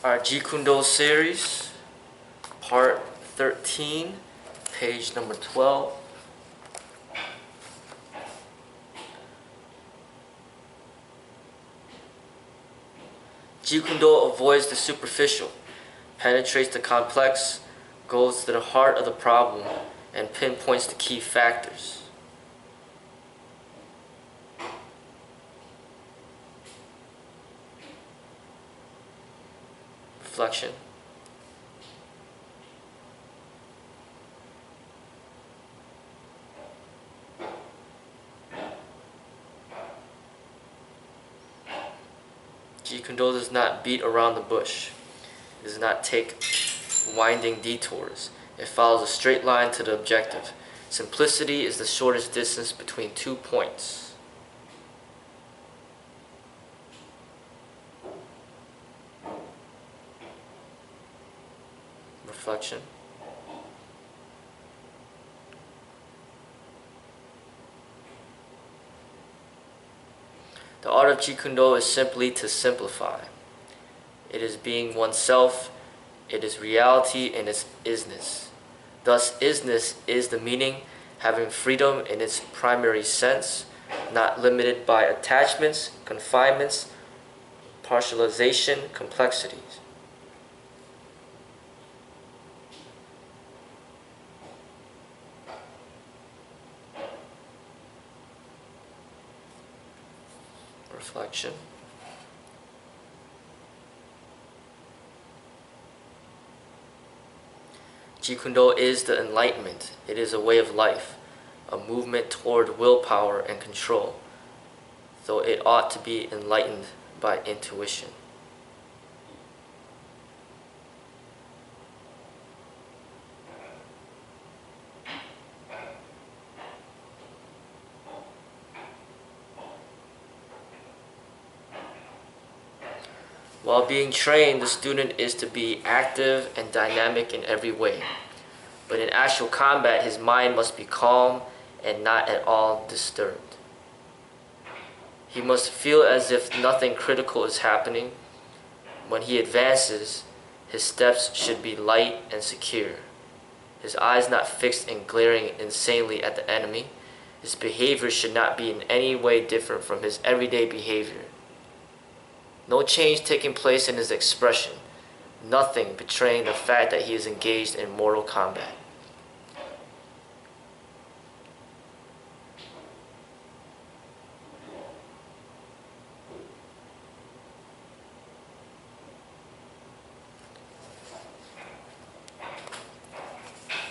Our Jeet Kune series, part 13, page number 12. Jeet Kune avoids the superficial, penetrates the complex, goes to the heart of the problem, and pinpoints the key factors. Reflection. Jeet Kune does not beat around the bush. It does not take winding detours. It follows a straight line to the objective. Simplicity is the shortest distance between 2 points. Reflection. The art of Jeet Kune is simply to simplify. It is being oneself, it is reality in its isness. Thus, isness is the meaning, having freedom in its primary sense, not limited by attachments, confinements, partialization, complexities. Reflection. Jeet Kune is the enlightenment. It is a way of life, a movement toward willpower and control, though it ought to be enlightened by intuition. While being trained, the student is to be active and dynamic in every way. But in actual combat, his mind must be calm and not at all disturbed. He must feel as if nothing critical is happening. When he advances, his steps should be light and secure. His eyes not fixed and glaring insanely at the enemy. His behavior should not be in any way different from his everyday behavior. No change taking place in his expression, nothing betraying the fact that he is engaged in mortal combat.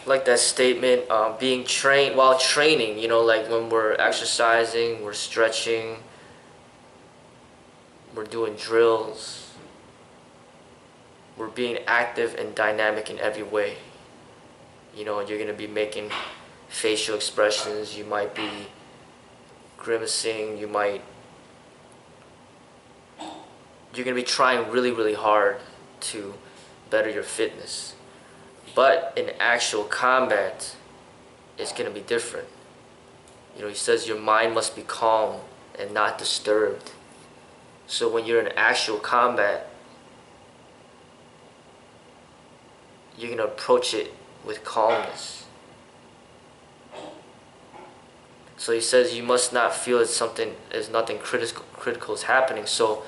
Like that statement, being trained while training, like when we're exercising, we're stretching, we're doing drills, we're being active and dynamic in every way. You're going to be making facial expressions, you might be grimacing, you're going to be trying really, really hard to better your fitness. But in actual combat, it's going to be different. He says your mind must be calm and not disturbed. So when you're in actual combat, you're going to approach it with calmness. So he says you must not feel nothing critical is happening. So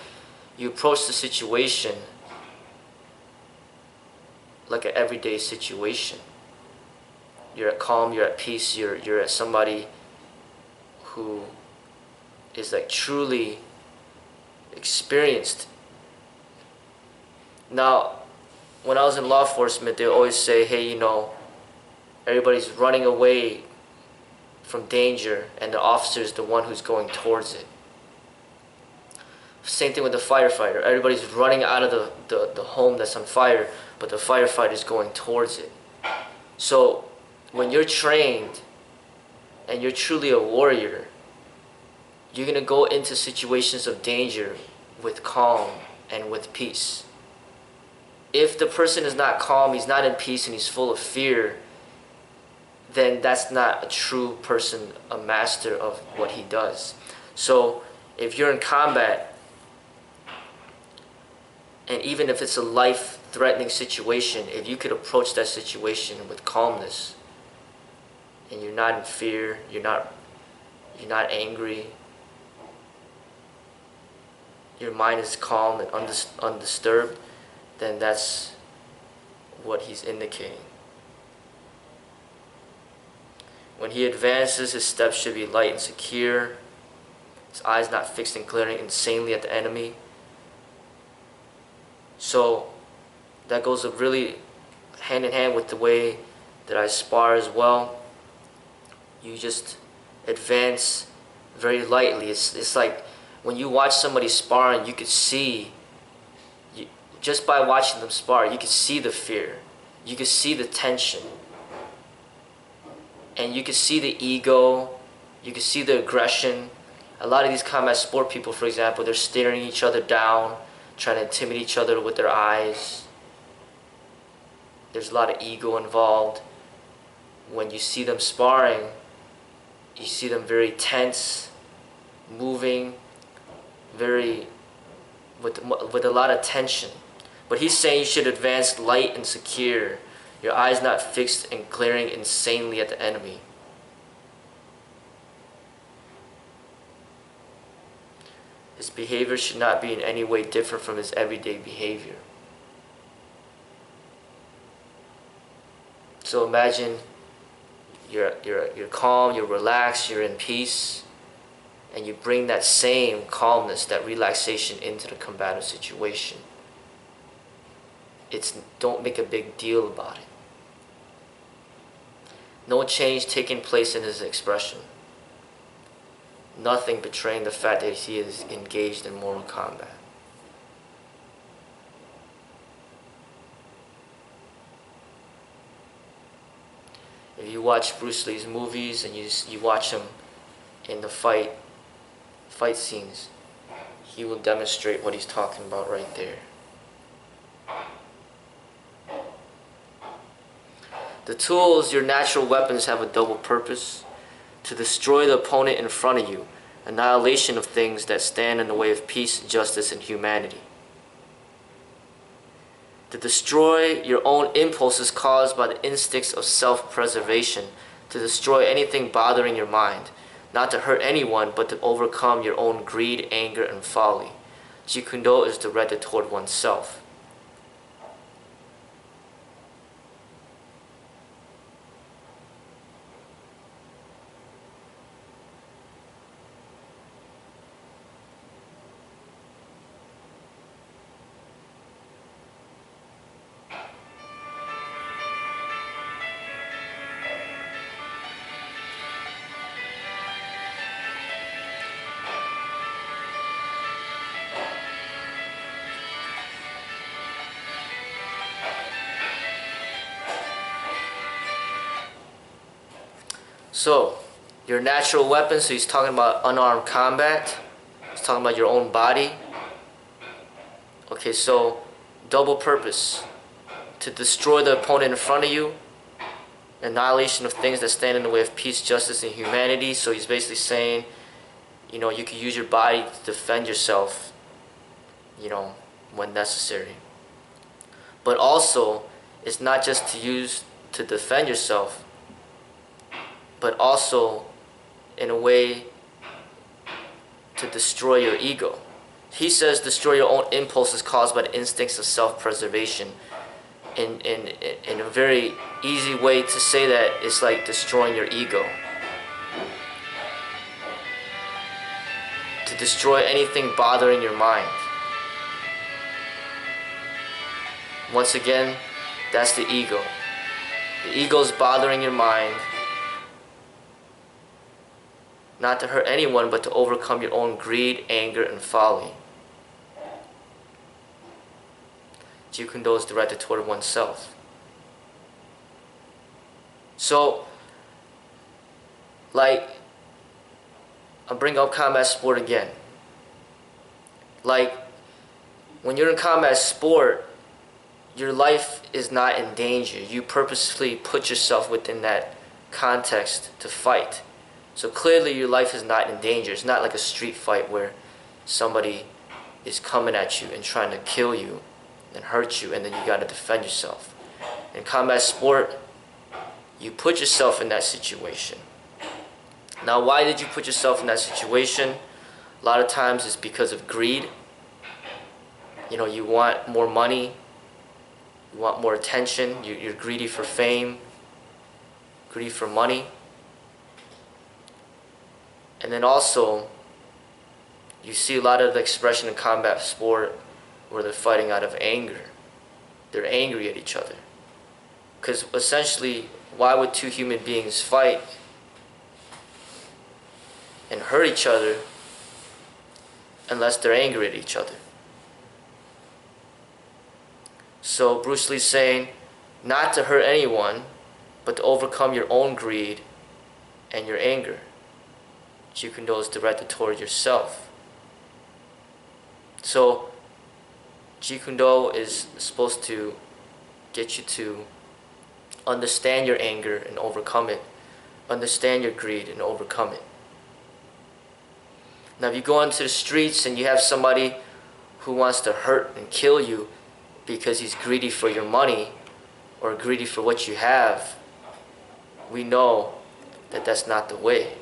you approach the situation like an everyday situation. You're at calm, you're at peace, you're at somebody who is like truly experienced. Now, when I was in law enforcement, they always say, hey, everybody's running away from danger and the officer is the one who's going towards it. Same thing with the firefighter. Everybody's running out of the home that's on fire, but the firefighter is going towards it. So when you're trained and you're truly a warrior, you're going to go into situations of danger with calm and with peace. If the person is not calm, he's not in peace, and he's full of fear, then that's not a true person, a master of what he does. So if you're in combat, And even if it's a life-threatening situation, if you could approach that situation with calmness, and you're not in fear, you're not angry, your mind is calm and undisturbed, then that's what he's indicating. When he advances, his steps should be light and secure, his eyes not fixed and glaring insanely at the enemy. So that goes really hand in hand with the way that I spar as well. You just advance very lightly. It's like when you watch somebody sparring, you could see, just by watching them spar, you could see the fear, you could see the tension, and you could see the ego, you could see the aggression. A lot of these combat sport people, for example, they're staring each other down, trying to intimidate each other with their eyes. There's a lot of ego involved. When you see them sparring, you see them very tense, moving, with a lot of tension. But he's saying you should advance light and secure, your eyes not fixed and glaring insanely at the enemy. His behavior should not be in any way different from his everyday behavior. So imagine you're calm, you're relaxed, you're in peace, and you bring that same calmness, that relaxation into the combative situation. Don't make a big deal about it. No change taking place in his expression. Nothing betraying the fact that he is engaged in mortal combat. If you watch Bruce Lee's movies and you watch him in the fight scenes, he will demonstrate what he's talking about right there. The tools, your natural weapons, have a double purpose: to destroy the opponent in front of you, annihilation of things that stand in the way of peace, justice, and humanity. To destroy your own impulses caused by the instincts of self-preservation, to destroy anything bothering your mind, not to hurt anyone, but to overcome your own greed, anger, and folly. Jeet Kune is directed toward oneself. So, your natural weapons, so he's talking about unarmed combat. He's talking about your own body. Okay, so double purpose: to destroy the opponent in front of you, annihilation of things that stand in the way of peace, justice, and humanity. So he's basically saying, you can use your body to defend yourself, when necessary. But also, it's not just to use to defend yourself, but also in a way to destroy your ego. He says destroy your own impulses caused by the instincts of self-preservation. In a very easy way to say that, it's like destroying your ego. To destroy anything bothering your mind. Once again, that's the ego. The ego's bothering your mind, not to hurt anyone, but to overcome your own greed, anger, and folly. Jeet Kune is directed toward oneself. So, I'll bring up combat sport again. When you're in combat sport, your life is not in danger. You purposefully put yourself within that context to fight. So clearly your life is not in danger. It's not like a street fight where somebody is coming at you and trying to kill you. and hurt you, and then you got to defend yourself. In combat sport, you put yourself in that situation. Now, why did you put yourself in that situation? A lot of times it's because of greed. You know, you want more money, you want more attention, you're greedy for fame, greedy for money. And then also, you see a lot of the expression in combat sport where they're fighting out of anger. They're angry at each other. Because essentially, why would two human beings fight and hurt each other unless they're angry at each other? So Bruce Lee's saying not to hurt anyone, but to overcome your own greed and your anger. Jeet Kune Do is directed toward yourself. So Jeet Kune Do is supposed to get you to understand your anger and overcome it. Understand your greed and overcome it. Now if you go into the streets and you have somebody who wants to hurt and kill you because he's greedy for your money or greedy for what you have, we know that that's not the way.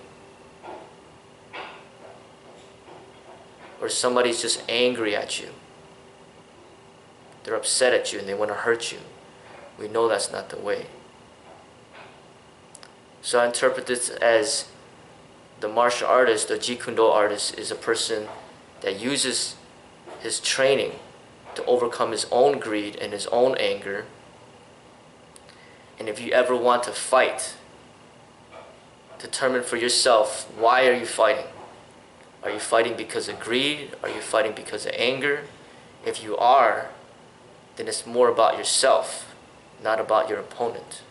Or somebody's just angry at you. They're upset at you and they want to hurt you. We know that's not the way. So I interpret this as the martial artist, the Jeet Kune Do artist, is a person that uses his training to overcome his own greed and his own anger. And if you ever want to fight, determine for yourself, why are you fighting? Are you fighting because of greed? Are you fighting because of anger? If you are, then it's more about yourself, not about your opponent.